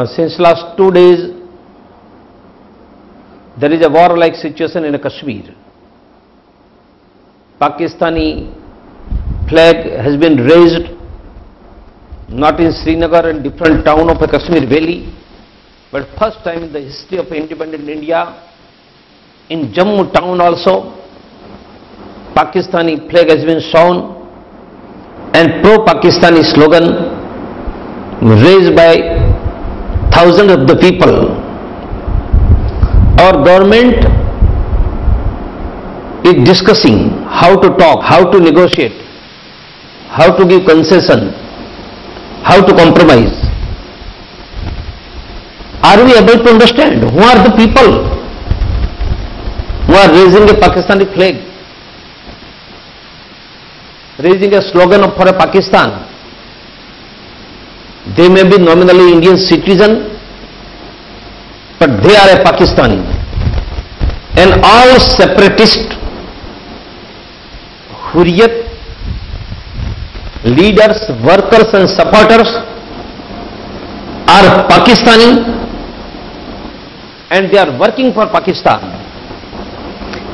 Since last 2 days, there is a war-like situation in Kashmir. Pakistani flag has been raised not in Srinagar and different town of the Kashmir Valley, but first time in the history of independent India, in Jammu town also, Pakistani flag has been shown and pro-Pakistani slogan raised by thousands of the people. Our government is discussing how to talk, how to negotiate, how to give concession, how to compromise. Are we able to understand who are the people who are raising a Pakistani flag, raising a slogan for a Pakistan? They may be nominally Indian citizen, but they are a Pakistani. And all separatist Hurriyat leaders, workers and supporters are Pakistani and they are working for Pakistan.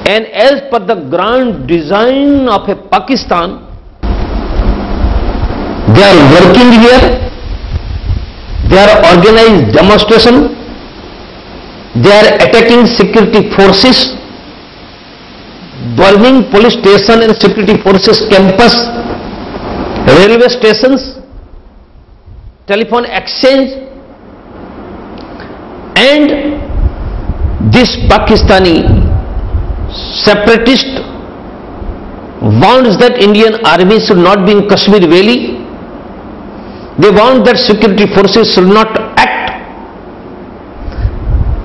And as per the grand design of a Pakistan, they are working here, they are organized demonstration, they are attacking security forces, burning police station and security forces campus, railway stations, telephone exchange, and this Pakistani separatist wants that Indian army should not be in Kashmir Valley. They want that security forces should not act,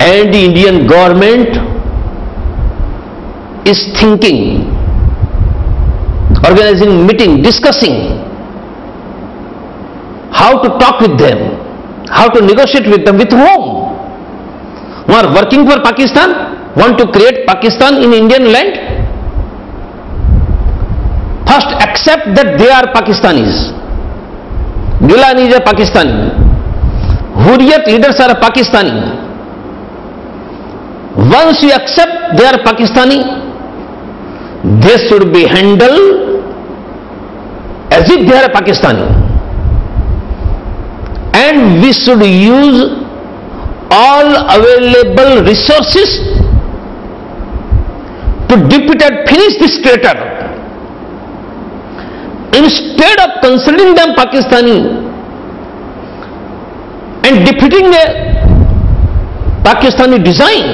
and the Indian government is thinking, organizing meeting, discussing how to talk with them, how to negotiate with them, with whom? Who are working for Pakistan, want to create Pakistan in Indian land? First accept that they are Pakistanis. Gilani is a Pakistani. Hurriyat leaders are Pakistani. Once you accept they are Pakistani, they should be handled as if they are Pakistani. And we should use all available resources to defeat and finish this traitor. Instead of considering them Pakistani and defeating a Pakistani design,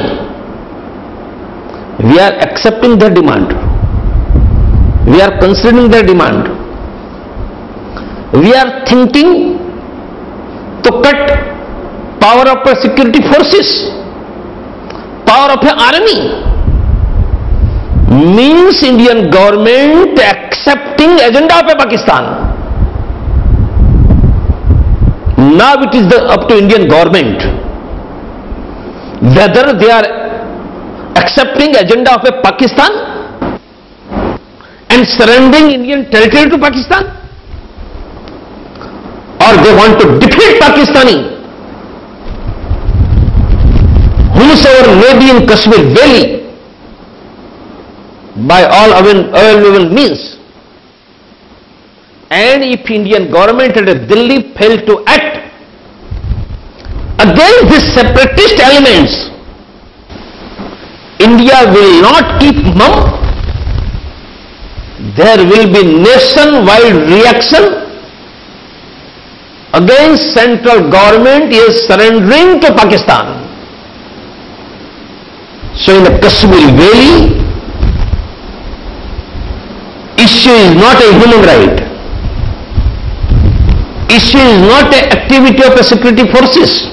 we are accepting their demand. We are considering their demand. We are thinking to cut power of the security forces, power of the army. Means Indian government accepting agenda of Pakistan. Now it is up to Indian government whether they are accepting agenda of Pakistan and surrendering Indian territory to Pakistan, or they want to defeat Pakistani whosoever may be in Kashmir Valley by all available means. And if Indian government and Delhi fail to act against these separatist elements, India will not keep mum. There will be nationwide reaction against central government is surrendering to Pakistan. So in the Kashmir Valley, issue is not a human right. Issue is not an activity of the security forces.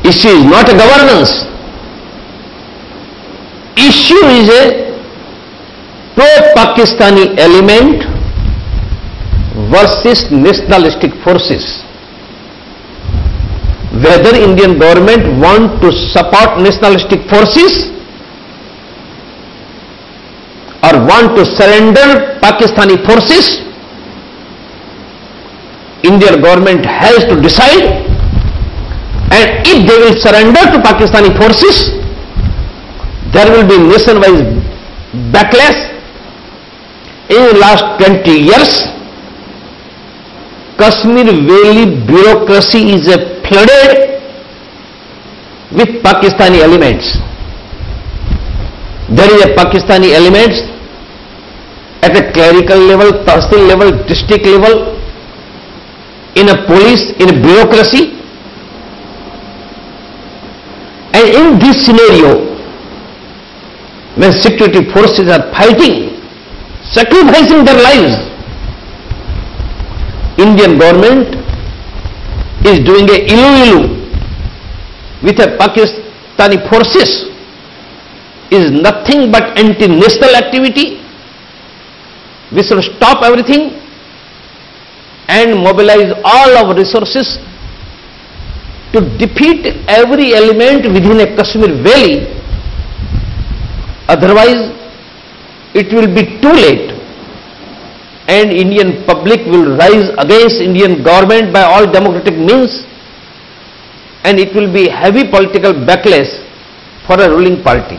Issue is not a governance. Issue is a pro-Pakistani element versus nationalistic forces. Whether Indian government want to support nationalistic forces or want to surrender Pakistani forces, Indian government has to decide And if they will surrender to Pakistani forces, there will be nationwide backlash. In the last 20 years, Kashmir Valley bureaucracy is flooded with Pakistani elements. There is a Pakistani elements at a clerical level, tahsil level, district level, in a police, in a bureaucracy. And in this scenario, when security forces are fighting, sacrificing their lives, Indian government is doing a ilu-ilu with a Pakistani forces is nothing but anti-national activity. We should stop everything and mobilize all our resources to defeat every element within a Kashmir Valley. Otherwise, it will be too late, and Indian public will rise against Indian government by all democratic means, and it will be heavy political backlash for a ruling party.